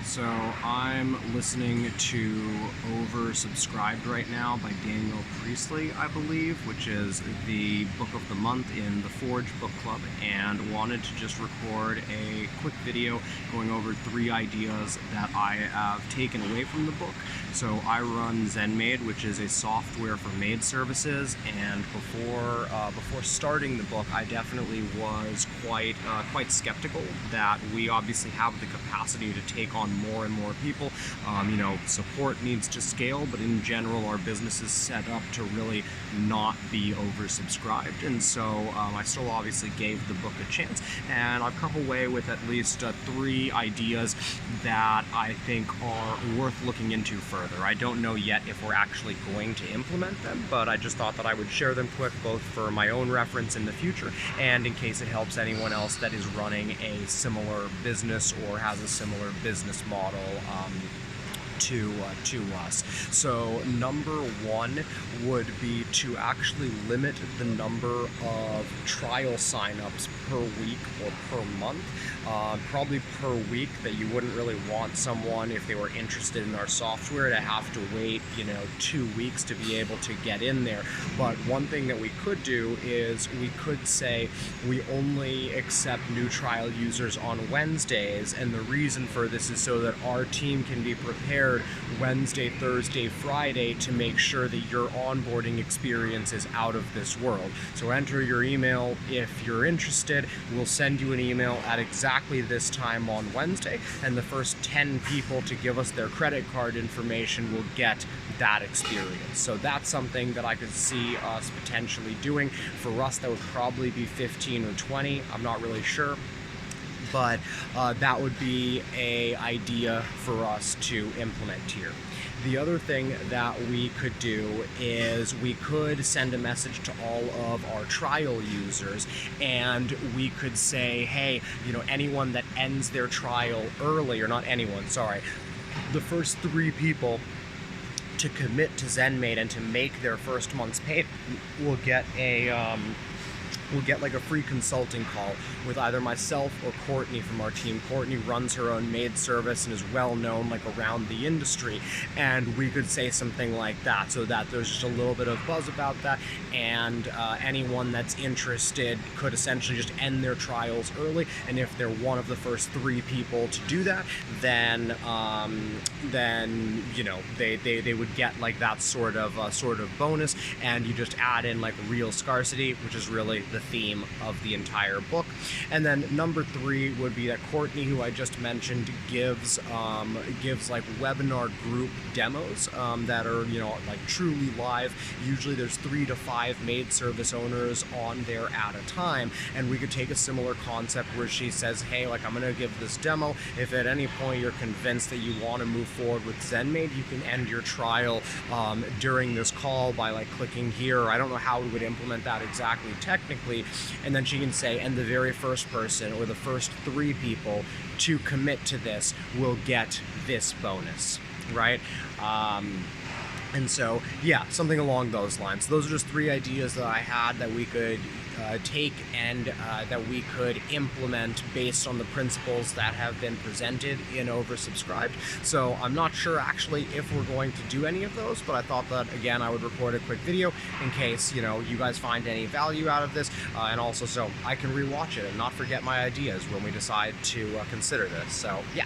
So I'm listening to Oversubscribed right now by Daniel Priestley, I believe, which is the book of the month in the Forge Book Club, and wanted to just record a quick video going over 3 ideas that I have taken away from the book. So I run ZenMaid, which is a software for maid services, and before starting the book, I definitely was quite skeptical that we obviously have the capacity to take on more and more people. Support needs to scale, but in general, our business is set up to really not be oversubscribed. And so I still obviously gave the book a chance, and I've come away with at least 3 ideas that I think are worth looking into further. I don't know yet if we're actually going to implement them, but I just thought that I would share them quick, both for my own reference in the future and in case it helps anyone else that is running a similar business or has a similar business model to us. So number 1 would be to actually limit the number of trial signups per week or per month. Probably per week, that you wouldn't really want someone, if they were interested in our software, to have to wait 2 weeks to be able to get in there. But one thing that we could do is we could say we only accept new trial users on Wednesdays, and the reason for this is so that our team can be prepared Wednesday, Thursday, Friday to make sure that your onboarding experience is out of this world. So enter your email if you're interested. We'll send you an email at exactly this time on Wednesday, and the first 10 people to give us their credit card information will get that experience. So that's something that I could see us potentially doing. For us, that would probably be 15 or 20. I'm not really sure. But that would be an idea for us to implement here. The other thing that we could do is we could send a message to all of our trial users, and we could say, hey, anyone that ends their trial early, or not anyone, sorry, the first 3 people to commit to ZenMaid and to make their first month's pay will get like a free consulting call with either myself or Courtney from our team. Courtney runs her own maid service and is well known around the industry, and we could say something like that so that there's just a little bit of buzz about that, and anyone that's interested could essentially just end their trials early, and if they're one of the first 3 people to do that, then they would get that sort of bonus, and you just add in real scarcity, which is really the theme of the entire book. And then number 3 would be that Courtney, who I just mentioned, gives webinar group demos that are truly live. Usually there's 3 to 5 maid service owners on there at a time, and we could take a similar concept where she says, hey, I'm gonna give this demo. If at any point you're convinced that you want to move forward with ZenMaid, you can end your trial during this call by clicking here. I don't know how we would implement that exactly technically. And then she can say, and the very first person or the first 3 people to commit to this will get this bonus, right? And so, yeah, something along those lines. So those are just 3 ideas that I had that we could take and that we could implement based on the principles that have been presented in Oversubscribed. So I'm not sure actually if we're going to do any of those, but I thought that, again, I would record a quick video in case, you guys find any value out of this, and also so I can rewatch it and not forget my ideas when we decide to consider this. So, yeah.